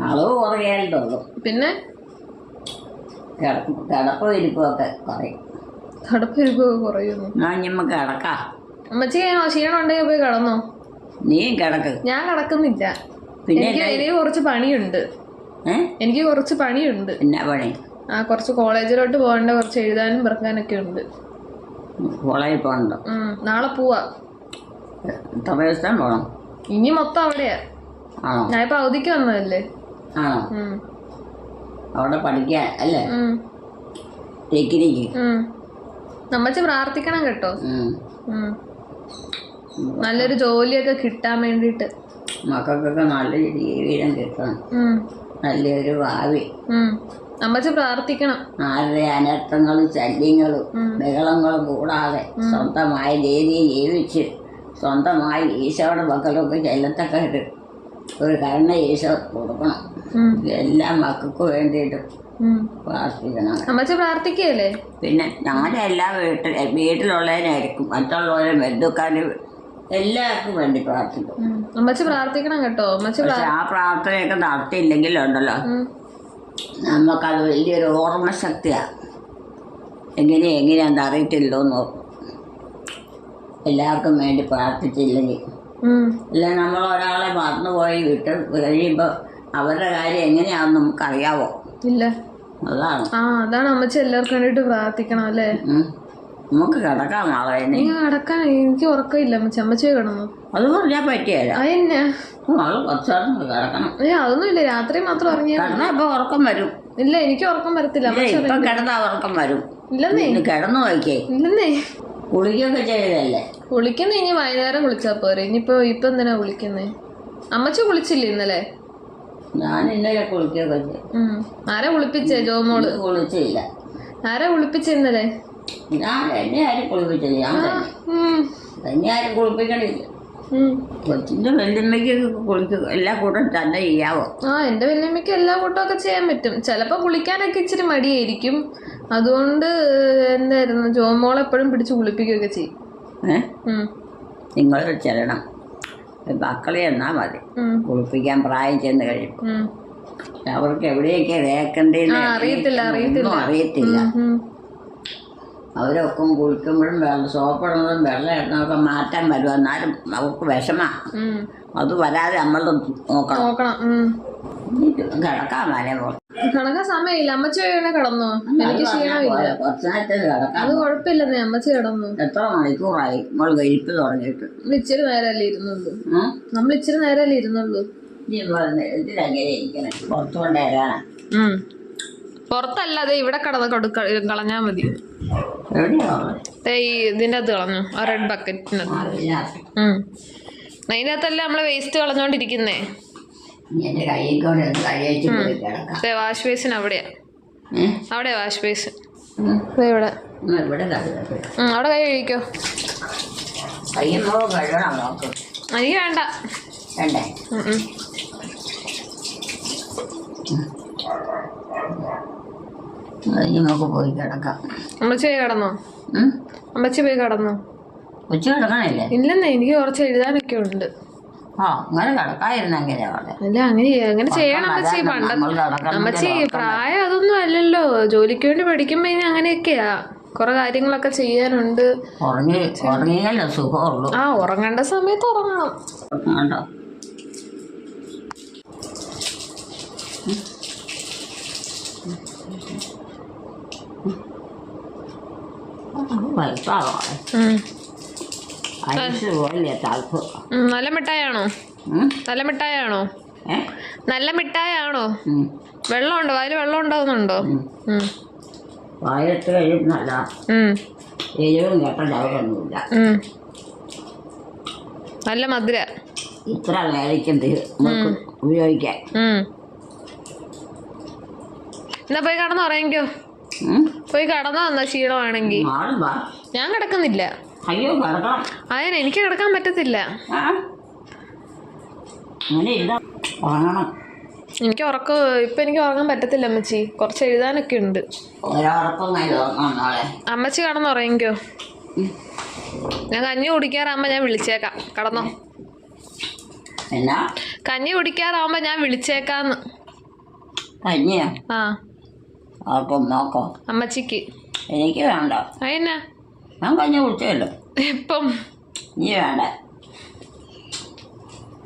അളവ് കുറയാലോ. പിന്നെ കിടപ്പും ഇരിപ്പും ഒക്കെ കുറയും. കടപ്പിരിപ്പൊക്കെ കുറയുന്നു. നമുക്ക് കിടക്കാം. അമ്മച്ചി ക്ഷീണം ഉണ്ടെങ്കിൽ പോയി കിടന്നോ. നീയും കിടക്ക്. ഞാൻ കിടക്കുന്നില്ല. പിന്നെ എനിക്ക് കുറച്ച് പണിയുണ്ട്. എനിക്ക് കുറച്ച് പണിയുണ്ട്. എന്നാ പണി? കുറച്ച് കോളേജിലോട്ട് പോകേണ്ട, കുറച്ച് എഴുതാനും പെറുക്കാനൊക്കെ ഉണ്ട്. കോളേജിൽ പോകണ്ടോ? നാളെ പോവാ. എത്ര ദിവസം പോകണം? ഇനി മൊത്തം അവിടെയാ. ആണോ? ഞാൻ ഇപ്പൊ അവധിക്ക് വന്നതല്ലേ. ആണോ? അവിടെ പഠിക്കാൻ അല്ലേ? ഡിഗ്രിക്ക്. നമ്മച്ച് പ്രാർത്ഥിക്കണം കേട്ടോ. നല്ലൊരു ജോലിയൊക്കെ കിട്ടാൻ വേണ്ടിട്ട്. മക്കൾക്കൊക്കെ നല്ലൊരു ജീവിതം കിട്ടണം. നല്ലൊരു ഭാവി. നമ്മച്ച് പ്രാർത്ഥിക്കണം. ആരുടെ അനർത്ഥങ്ങളും ശല്യങ്ങളും ബഹളങ്ങളും കൂടാതെ സ്വന്തമായ രീതിയിൽ ജീവിച്ച് സ്വന്തമായി ഈശോയുടെ മക്കളൊക്കെ ചെല്ലത്തക്കായിട്ട് ഒരു കരുണ ഈശോ കൊടുക്കണം. എല്ലാ മക്കൾക്ക് വേണ്ടിയിട്ട് പ്രാർത്ഥിക്കണം. അമ്മച്ച പ്രാർത്ഥിക്കല്ലേ? പിന്നെ ഞങ്ങളുടെ എല്ലാ വീട്ടിലുള്ളതിനായിരിക്കും മറ്റുള്ളവരെ ബന്ധുക്കാരും എല്ലാവർക്കും വേണ്ടി പ്രാർത്ഥിക്കും. അമ്മച്ച പ്രാർത്ഥിക്കണം കേട്ടോ. പക്ഷെ ആ പ്രാർത്ഥനയൊക്കെ നടത്തിയില്ലെങ്കിലുണ്ടല്ലോ, നമുക്കത് വലിയൊരു ഓർമ്മശക്തിയാണ്. എങ്ങനെയാണെന്ന് അറിയത്തില്ലോന്ന് നോക്കും. എല്ലാവർക്കും വേണ്ടി പ്രാർത്ഥിച്ചില്ലെങ്കിൽ അല്ല, നമ്മൾ ഒരാളെ മറന്നുപോയി വിട്ട് കഴിയുമ്പോൾ അവരുടെ കാര്യം എങ്ങനെയാണെന്ന് നമുക്കറിയാവോ? ഇല്ല. അതാണ് അമ്മച്ചി എല്ലാവർക്കും വേണ്ടിട്ട് പ്രാർത്ഥിക്കണം അല്ലേ? നമുക്ക് കിടക്കാം. നാളെ കിടക്കാൻ എനിക്ക് ഉറക്കമില്ല. അമ്മച്ചി കിടന്നു. അത് പറഞ്ഞാൽ പറ്റിയല്ല. അതെന്നാ കിടക്കണം? അതൊന്നും ഇല്ല, രാത്രി മാത്രം ഉറങ്ങിയാ ഇപ്പൊ ഉറക്കം വരും. ഇല്ല, എനിക്ക് ഉറക്കം വരത്തില്ല. ഇപ്പൊ കിടന്നാ ഉറക്കം വരും. ഇല്ലെന്നേ. കിടന്നു നോക്കിയേ. ഇല്ലെന്നേ. കുളിക്കൊക്കെ ചെയ്തല്ലേ? കുളിക്കുന്ന ഇനി വൈകുന്നേരം കുളിച്ചാ പോരെ. ഇപ്പൊ എന്തിനാ കുളിക്കുന്നേ? അമ്മച്ചി കുളിച്ചില്ലേ ഇന്നലെ? ഞാൻ ഇന്നലെ കുളിക്കൊക്കെ ചെയ്തു. ആരാ കുളിപ്പിച്ചേ? ജോമോള് കുളിച്ചില്ല. ആരാ കുളിപ്പിച്ച ഇന്നലെ? ഞാൻ എന്നെ ആരും കുളിപ്പിച്ചില്ല. ഞാൻ തന്നെ ആരും കുളിപ്പിക്കണില്ല. കൊച്ചിന്റെ വല്യമ്മയ്ക്കൊക്കെ കുളിക്കുക എല്ലാ കൂട്ടം തന്നെ ചെയ്യാവോ? എന്റെ വല്യമ്മയ്ക്ക് എല്ലാ കൂട്ടമൊക്കെ ചെയ്യാൻ പറ്റും. ചിലപ്പോ കുളിക്കാനൊക്കെ ഇച്ചിരി മടിയായിരിക്കും. അതുകൊണ്ട് എന്തായിരുന്നു, ജോമോളെ എപ്പോഴും പിടിച്ച് കുളിപ്പിക്കുകയൊക്കെ ചെയ്യും. നിങ്ങൾ ചെല്ലണം. മക്കളെ എന്നാ മതി കുളിപ്പിക്കാൻ പ്രായം ചെന്ന് കഴിയും. അവർക്ക് എവിടെയൊക്കെ വേക്കണ്ടേന്ന് അറിയത്തില്ല. അവരൊക്കെ കുളിക്കുമ്പോഴും സോപ്പിടുന്നതും വെള്ളം ഇടുന്നതൊക്കെ മാറ്റാൻ വരും. എന്നാലും അവർക്ക് വിഷമാണ്. അത് വരാതെ നമ്മൾ നോക്കണം. കിടക്കാൻ വരെ കിടക്കാൻ സമയമില്ല. അമ്മച്ചി കിടന്നോ? എനിക്ക് ക്ഷീണമില്ല. അത് കുഴപ്പമില്ലെന്നേ. അമ്മച്ചി കിടന്നു. എത്ര മണിക്കൂറായി നമ്മൾ കഴിപ്പ് തുടങ്ങിയിട്ട്? ഇച്ചിരി നേരമല്ലേ ഇരുന്നുള്ളൂ. നമ്മൾ ഇച്ചിരി നേരമല്ലേ ഇരുന്നുള്ളൂ. ഇതിലെങ്ങനെ ഇരിക്കണേ? പുറത്തുകൊണ്ട് തരാനാ? പുറത്തല്ലാതെ ഇവിടെ കളഞ്ഞാ മതി. ഇതിന്റെ അകത്ത് കളഞ്ഞു. ആ റെഡ് ബക്കറ്റിനകത്ത്. അതിന്റെ അകത്തല്ലേ നമ്മള് വേസ്റ്റ് കളഞ്ഞോണ്ടിരിക്കുന്നേ. വാഷ് ബേസിൻ അവിടെയാ. അവിടെ വാഷ് ബേസിൻ ഇവിടെ. അവിടെ കൈ കഴിക്കോ? എനിക്ക് വേണ്ട. നമുക്ക് പോയി കിടക്കാം. അമ്മച്ചി പോയി കിടന്നോ? അമ്മച്ചി പോയി കിടന്നോ? ഉച്ച കിടക്കണില്ലേ? ഇല്ലെന്നേ, എനിക്ക് കുറച്ച് എഴുതാനൊക്കെ ഉണ്ട്. അങ്ങനെ കിടക്കാതിരുന്നെങ്കിലേ അല്ല, അങ്ങനെ ചെയ്യണം അമ്മച്ചി. അമ്മച്ചി പ്രായം അതൊന്നും അല്ലല്ലോ. ജോലിക്ക് വേണ്ടി പഠിക്കുമ്പോ ഇനി അങ്ങനെയൊക്കെയാ. കുറെ കാര്യങ്ങളൊക്കെ ചെയ്യാനുണ്ട്. ഉറങ്ങിയല്ലോ സുഖമുള്ളൂ. ഉറങ്ങേണ്ട സമയത്ത് ഉറങ്ങണം. വലുപ്പാണോ ഐസ് പോലെ തണുപ്പ്. നല്ല മിഠായാണോ? നല്ല മിഠായാണോ? നല്ല മിഠായാണോ? വെള്ളമുണ്ടോ? വായിൽ വെള്ളം ഉണ്ടാവുന്നുണ്ടോ? വായിട്ട് കഴിയുന്നല്ല, എരിവും കേട്ടൊന്നുമില്ല. നല്ല മധുര. ഇത്ര വേലയ്ക്കുണ്ട് ഉപയോഗിക്കാൻ. എന്നാ പോയി കടന്നു പറയാങ്കോ. പോയി കടന്നോ എന്നാ ക്ഷീണമാണെങ്കിൽ. ഞാൻ കിടക്കുന്നില്ല. അയ്യോ കിടക്കണം. അതിന് എനിക്ക് കിടക്കാൻ പറ്റത്തില്ല. അങ്ങനെ ഇല്ല, ഉറങ്ങണം. എനിക്ക് ഉറക്കം ഇപ്പൊ എനിക്ക് ഉറങ്ങാൻ പറ്റത്തില്ല അമ്മച്ചി. കുറച്ച് എഴുതാനൊക്കെ ഉണ്ട്. അമ്മച്ചി കടന്നുറങ്ങിക്കോ. ഞാൻ കഞ്ഞി കുടിക്കാറാകുമ്പോ ഞാൻ വിളിച്ചേക്കാം. കടന്നോ. എന്നാ കഞ്ഞി കുടിക്കാറാവുമ്പോ ഞാൻ വിളിച്ചേക്കാന്ന്. കഞ്ഞിയാ? ആ ആർക്കും നോക്കോ? അമ്മച്ചിക്ക്. എനിക്ക് വേണ്ട. അതെന്നാ? ഞാൻ കഞ്ഞി കുടിച്ചല്ലോ. ഇപ്പം നീ വേണ്ട,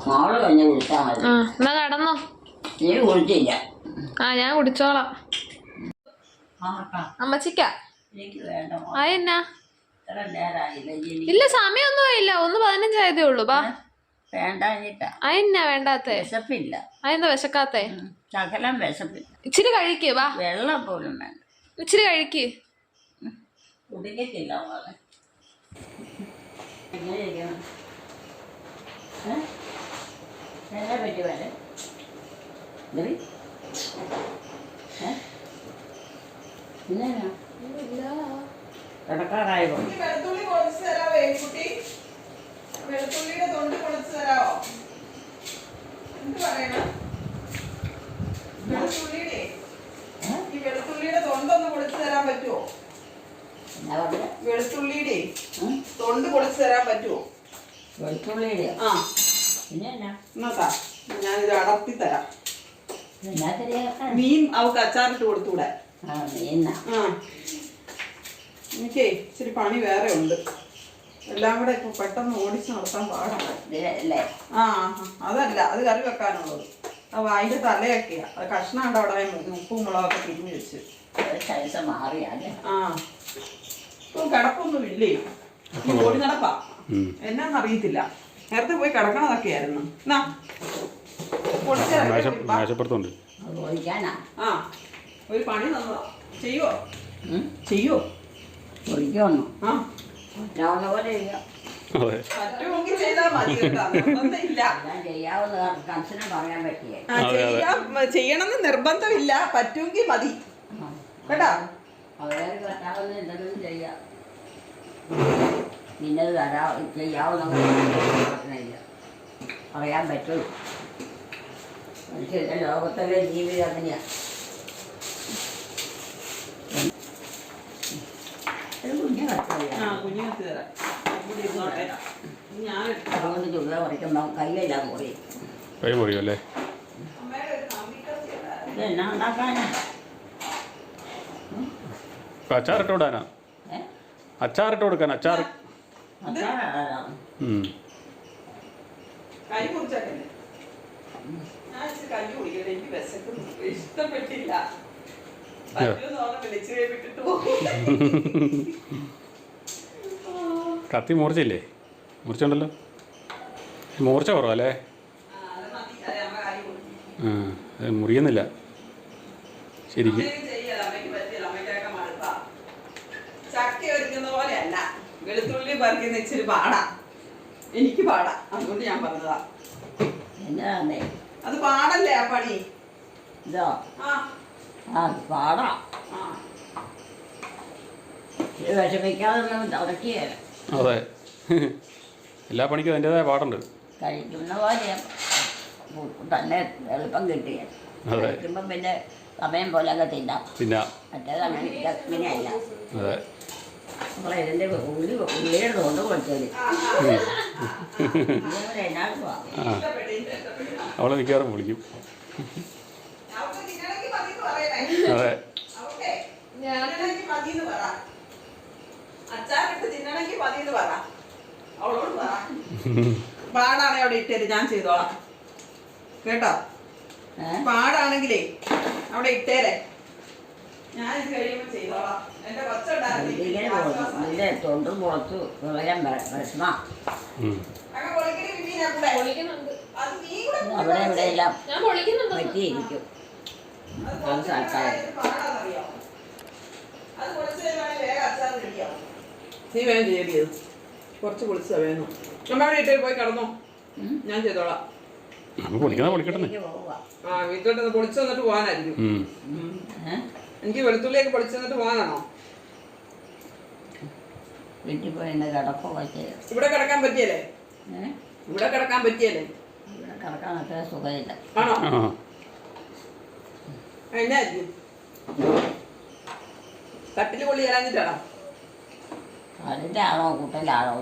മോള് കഞ്ഞി കുടിച്ചാൽ മതി. എന്നാ കടന്നോ. നീ കുടിച്ചില്ല. ഞാൻ കുടിച്ചോളാം. അമ്മച്ചിക്കാ. എനിക്ക് വേണ്ട. അതെന്നാ? ഇത്ര നേരമായില്ല. ഇല്ല, സമയമൊന്നും ആയില്ല. 1:15 ആയതേ ഉള്ളൂ. ബാ. വേണ്ടാഞ്ഞിട്ടാ. അതെന്നാ വേണ്ടാത്ത? വിശപ്പില്ല. അതെന്താ വിശക്കാത്തെ? ശകലം വിശപ്പില്ല. ഇച്ചിരി കഴിക്ക്. വാ. വെള്ളം പോലും വേണ്ട. ഇച്ചിരി കഴിക്ക്. കുടിക്കത്തില്ല മോളെ. എങ്ങനെയിരിക്കണം? എന്നാ പറ്റി വരെ കിടക്കാറായോ? വെളുത്തുള്ളി പൊളിച്ച് തരാവോ കുട്ടി? വെളുത്തുള്ളിയുടെ തൊണ്ട് പൊളിച്ച് തരാവോ? എന്ത് പറയണം? വെളുത്തുള്ളിയുടെ ഈ വെളുത്തുള്ളിയുടെ തൊണ്ടൊന്ന് പൊളിച്ച് തരാൻ പറ്റുമോ? വെളുത്തുള്ളിയുടെ തൊണ്ട് പൊളിച്ച് തരാൻ പറ്റുമോ? വെളുത്തുള്ളിയുടെ? ആ പിന്നെ എന്നാ ഞാനിത് അടർത്തി തരാം. മീൻ അവൾക്ക് അച്ചാറിട്ട് കൊടുത്തൂടെ? എനിക്കേ ഇച്ചിരി പണി വേറെ ഉണ്ട്. എല്ലാം കൂടെ ഇപ്പൊ പെട്ടെന്ന് ഓടിച്ച് നടത്താൻ പാടാണ്. അതല്ല, അത് കറി വെക്കാനുള്ളത്. അപ്പൊ അതിന്റെ തലയൊക്കെയാ. അത് കഷ്ണം ഉണ്ട് അവിടെ. ഉപ്പും മുളകൊക്കെ പിരിഞ്ഞു വെച്ച് ഇപ്പൊ കിടപ്പൊന്നും ഇല്ലേ? ഈ ഓടി നടപ്പാ. എന്നാന്നറിയത്തില്ല. നേരത്തെ പോയി കിടക്കണതൊക്കെയായിരുന്നു. ഒരു പണി തന്നതാ. ചെയ്യോ? ചെയ്യോ? പറ്റുമെങ്കിൽ ചെയ്താൽ മതി. ചെയ്യണമെന്ന് നിർബന്ധമില്ല. പറ്റുമെങ്കിൽ മതി കേട്ടാ. പിന്നത് ചെയ്യാവുന്ന അറിയാൻ പറ്റുള്ളൂ. മനുഷ്യരുടെ ലോകത്തിലെ ജീവിതം അങ്ങനെയാ. അതുകൊണ്ട് ചുള്ള കുറയ്ക്കുമ്പോ കൈയെല്ലാം കുറയും. കൈ മുറിയല്ലേ? എന്നാ ഉണ്ടാക്കാനാ? അച്ചാറിട്ട് വിടാനാ? അച്ചാറിട്ട് കൊടുക്കാൻ. അച്ചാർ കൈ കുറിച്ചല്ലേ? ഞാൻ കൈ കുടിക്കട്ടെ. എനിക്ക് വിശക്കുന്നു. ഇഷ്ടപ്പെട്ടില്ല. കത്തി മൂർച്ചയില്ലേ? മൂർച്ചയുണ്ടല്ലോ. മൂർച്ച കുറവല്ലേ? മുറിയുന്നില്ല ശരിക്കും. ചക്ക ഒരുക്കുന്ന പോലെയല്ല, വെളുത്തുള്ളി പറിക്കുന്ന ഇച്ചിരി പാടാ. എനിക്ക് പാടാ. അതുകൊണ്ട് ഞാൻ പറഞ്ഞതാ. എന്നാ അത് പാടല്ലേ ആ പണി? ഇതോ? പാടാ. വിഷമിക്കാതൊന്നും തുടക്കിയല്ല. അതെ, എല്ലാ പണിക്കും അതിൻ്റെതായ പാടുണ്ട്. കഴിക്കുന്ന പോലെ തന്നെ എളുപ്പം കിട്ടിയ. കഴിക്കുമ്പം പിന്നെ സമയം പോലെയൊക്കെ തിന്നാം. മറ്റേത് അങ്ങനെയല്ല. അപ്പോൾ ഇതിൻ്റെ ഉള്ളിയുടെ തൊണ്ട് കൊടുത്തത് അവളെ മിക്കവാറും വിളിക്കും. അതെ, പാടാണെ അവിടെ ഇട്ടേര്, ഞാൻ ചെയ്തോളാം കേട്ടോ. പാടാണെങ്കിലേ അവിടെ ഇട്ടേരെ, ഞാൻ ഇത് കഴിയുമ്പോ ചെയ്തോളാം. എന്റെ കൊച്ച ഉണ്ടായിരുന്നു. ഇങ്ങനെ പോകുന്നു ഇതിൻ്റെ തൊണ്ടും മുളച്ച് വിളയാൻ വിഷമ അങ്ങ് പൊളിക്കണി പിന്നെ ഞാൻ കൂടെ. പൊളിക്കുന്നുണ്ട്. അത് നീ കൂടെ അവിടെ ഇവിടെയെല്ലാം ഞാൻ പൊളിക്കുന്നുണ്ട്. പറ്റിയിരിക്കും അത് അത് സർക്കാർ പാടാന്നറിയോ? അത് പൊളിച്ച് തരുവാണെങ്കിൽ വേഗം അച്ചാർ കഴിക്കാം. നീ വേഗം ചെയ്യരുത്. കുറച്ച് പൊളിച്ചതാ വേണം. അമ്മ അവിടെ ഇട്ടേ പോയി കിടന്നോ. ഞാൻ ചെയ്തോളാം. നമ്മൾ പൊളിക്കണ പൊളിക്കട്ടെ. പോവുക ആ വീട്ടിലോട്ട് പൊളിച്ചു തന്നിട്ട് പോകാനായിരിക്കും. എനിക്ക് വെളുത്തുള്ളിയൊക്കെ പൊളിച്ചു തന്നിട്ട് പോകാനാണോ? വീട്ടിൽ പോയി എന്നെ കിടക്കുകയൊക്കെ ചെയ്യും. ഇവിടെ കിടക്കാൻ പറ്റിയല്ലേ? ഇവിടെ കിടക്കാൻ പറ്റിയല്ലേ? ഇവിടെ കിടക്കാൻ അത്ര സുഖമില്ല. ആണോ? ആ എന്നായിരിക്കും കട്ടില് പൊള്ളി ഇറങ്ങിട്ടാണോ? അതിൻ്റെ ആണോ കൂട്ടലാണോ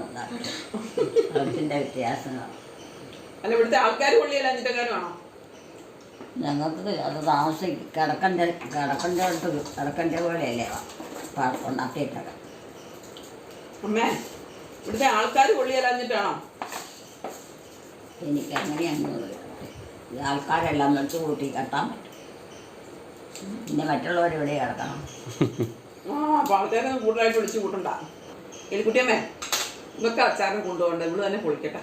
അതിൻ്റെ വ്യത്യാസങ്ങൾ. അല്ല ഇവിടുത്തെ ആൾക്കാർ പൊള്ളി ഇറങ്ങിട്ടെങ്ങാനും ഞങ്ങൾക്ക് അത് താമസിക്കും കിടക്കൻ്റെ പോലെയല്ലേ ഉണ്ടാക്കിയിട്ടൊക്കെ. അമ്മേ ഇവിടുത്തെ ആൾക്കാർ പൊള്ളി ഇറങ്ങിട്ടാണോ? എനിക്ക് അങ്ങനെയാണ് ഈ ആൾക്കാരെല്ലാം വെച്ച് കൂട്ടി കെട്ടാൻ പറ്റും. പിന്നെ മറ്റുള്ളവരെവിടെ കിടക്കണം. അപ്പൊ ആൾക്കാരൊന്നും കൂടുതലായിട്ട് വിളിച്ചു കൂട്ടണ്ട. എലിക്കുട്ടിയമ്മേ ഇവക്ക് അച്ചാറിന് കൊണ്ടുപോകണ്ട. ഇവള് തന്നെ പൊളിക്കട്ടെ.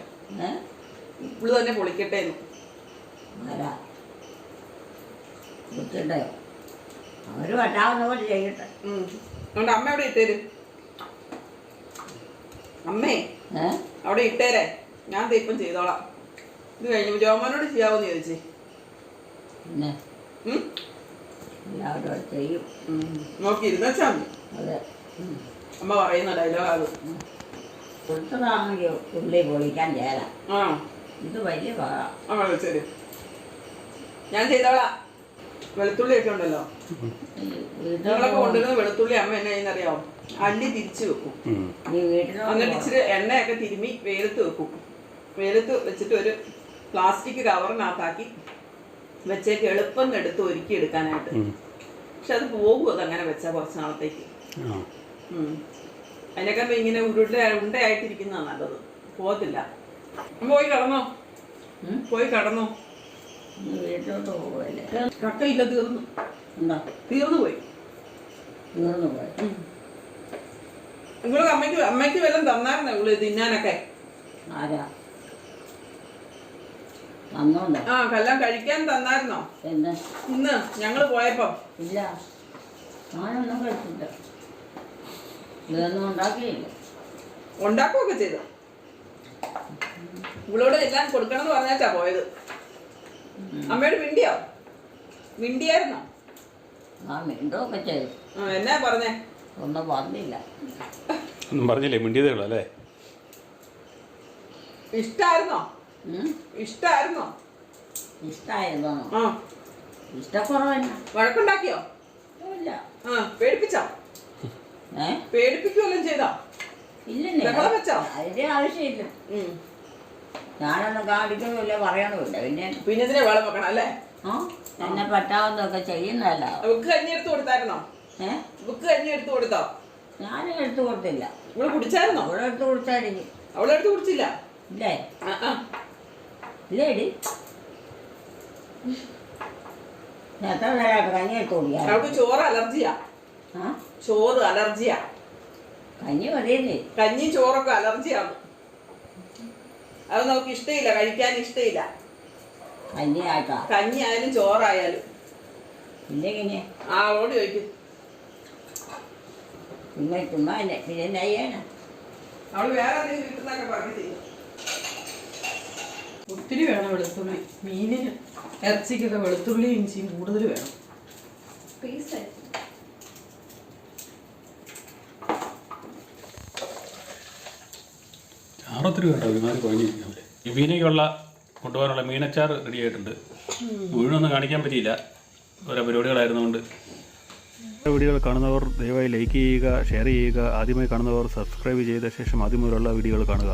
ഇവള് തന്നെ പൊളിക്കട്ടെ. ആരാ കുത്തിട്ടോ അവർ പറ്റാവുന്ന പോലെ ചെയ്യട്ടെ. അതുകൊണ്ട് അമ്മ അവിടെ ഇട്ടേര്. അമ്മേ അവിടെ ഇട്ടേരെ. ഞാൻ ഇപ്പം ചെയ്തോളാം. ഇത് കഴിഞ്ഞു ജോമോനോട് ചെയ്യാവോന്ന് ചോദിച്ചേ. പിന്നെ എല്ലാവരും ചെയ്യും. നോക്കി ഇരുന്നച്ചാ മതി. അതെ അമ്മ പറയുന്ന ഡയലോഗ് അത്. കൊടുത്തതാണെങ്കിൽ ഉള്ളി പൊളിക്കാൻ ചേരാം. ആ ഇത് വലിയ പാടാം. ആ ശരി ഞാൻ ചെയ്തോളാം. വെളുത്തുള്ളിയൊക്കെ ഉണ്ടല്ലോ. ഞങ്ങളൊക്കെ കൊണ്ടുവരുന്ന വെളുത്തുള്ളി അമ്മ എന്നാ ചെയ്യുന്നറിയാമോ? അല്ലി തിരിച്ചു വെക്കും. നീ വീട്ടിലോ എന്നിട്ട് ഇച്ചിരി എണ്ണയൊക്കെ തിരുമ്മി വെയിലത്ത് വെക്കും. വെയിലത്ത് വെച്ചിട്ട് ഒരു പ്ലാസ്റ്റിക് കവറിനകത്താക്കി വെച്ചേക്ക് എളുപ്പം എടുത്ത് ഒരുക്കി എടുക്കാനായിട്ട്. പക്ഷെ അത് പോകും അതങ്ങനെ വെച്ചാൽ കുറച്ച് നാളത്തേക്ക്. അതിനേക്കാൾ ഇങ്ങനെ ഉണ്ടയായിട്ടിരിക്കുന്നതാണ് നല്ലത്. പോകത്തില്ല. പോയി കിടന്നോ. പോയി കിടന്നോ. വീട്ടിലോട്ട് പോവല്ലേ? കട്ടയില്ല. തീർന്നു. എന്താ തീർന്നു പോയി. തീർന്നു പോയി. നിങ്ങൾക്ക് അമ്മയ്ക്ക് വല്ലതും തന്നായിരുന്നോ ഇവള് തിന്നാനൊക്കെ? ആരാ തന്നോണ്ടോ? ആ എല്ലാം കഴിക്കാൻ തന്നായിരുന്നോ എന്ന് ഇന്ന് ഞങ്ങള് പോയപ്പം? ഇല്ല ഞാനൊന്നും കഴിച്ചില്ല. ഇതൊന്നും ഉണ്ടാക്കിയില്ല. ഉണ്ടാക്കുകയൊക്കെ ചെയ്തു. ഇവളോട് എല്ലാം കൊടുക്കണം എന്ന് പറഞ്ഞാച്ചാ പോയത്. അമ്മയോട് മിണ്ടിയോ? മിണ്ടിയായിരുന്നോ? ആ മിണ്ടൊക്കെ ചെയ്തു. എന്നാ പറഞ്ഞേ? ഒന്നും പറഞ്ഞില്ല. ഒന്നും പറഞ്ഞില്ലേ? മിണ്ടിയതേ ഉള്ളൂ അല്ലേ? ഇഷ്ടായിരുന്നോ? ഇഷ്ടായിരുന്നോ? ഇഷ്ടായിരുന്നോ? ആ ഇഷ്ടക്കുറവല്ല. വഴക്കുണ്ടാക്കിയോ? ഇല്ല. പേടിപ്പിച്ചോ? പേടിപ്പിക്കുവല്ലോ ചെയ്തോ? ഇല്ലെന്നേ ബഹളം വെച്ചോ? അതിന്റെ ആവശ്യമില്ല. ഞാനൊന്നും കാണിക്കുന്നില്ല പറയണമില്ല. പിന്നെ ഇതിനെ വെള്ളം വെക്കണം അല്ലേ? എന്നെ പറ്റാവുന്നതൊക്കെ ചെയ്യുന്നതല്ല. ബുക്ക് കഞ്ഞി എടുത്ത് കൊടുത്തായിരുന്നോ? ബുക്ക് കഞ്ഞി എടുത്ത് കൊടുത്തോ? ഞാനും എടുത്തു കൊടുത്തില്ല. ഇവള് കുടിച്ചായിരുന്നോ? ഇവിടെ എടുത്ത് കൊടുത്തായിരിക്കും. അവളെടുത്ത് കുടിച്ചില്ല. ഇല്ലേ? ഇല്ലേടി എത്ര നേരമായിട്ട് കഞ്ഞി എടുത്ത് കുടിക്കാം. അവൾക്ക് ചോറ് അലർജിയാ. ചോറ് അലർജിയാ. കഞ്ഞി മതിയല്ലേ? കഞ്ഞി ചോറൊക്കെ അലർജിയാണ്. അത് നമുക്ക് ഇഷ്ടമില്ല. കഴിക്കാൻ ഇഷ്ടമില്ല. കഞ്ഞി ആയിട്ടാ? കഞ്ഞി ആയാലും ചോറായാലും. ഇല്ലെങ്കിനെ അവളോട് ചോദിക്കും. പിന്നെ ചുമ്മാ പിന്നെ എന്നാ ചെയ്യാനാ? അവള് വേറെ എന്തെങ്കിലും കിട്ടുന്നൊക്കെ പറഞ്ഞു ചെയ്യും. ഒത്തിരി വേണം വെളുത്തുള്ളി. മീനിന് ഇറച്ചിക്കൊക്കെ വെളുത്തുള്ളി ഇഞ്ചിയും കൂടുതൽ വേണം. ചാറൊത്തിരി വേണ്ട. ഒരുമാതിരി കുഴഞ്ഞിരിക്കാമല്ലേ? ഈ മീനൊക്കെയുള്ള കൊണ്ടുപോകാനുള്ള മീനച്ചാർ റെഡി ആയിട്ടുണ്ട്. മുഴുവനൊന്നും കാണിക്കാൻ പറ്റിയില്ല, ഓരോ പരിപാടികളായിരുന്നുകൊണ്ട്. വീഡിയോകൾ കാണുന്നവർ ദയവായി ലൈക്ക് ചെയ്യുക, ഷെയർ ചെയ്യുക. ആദ്യമായി കാണുന്നവർ സബ്സ്ക്രൈബ് ചെയ്ത ശേഷം ആദ്യം മുതലുള്ള വീഡിയോകൾ കാണുക.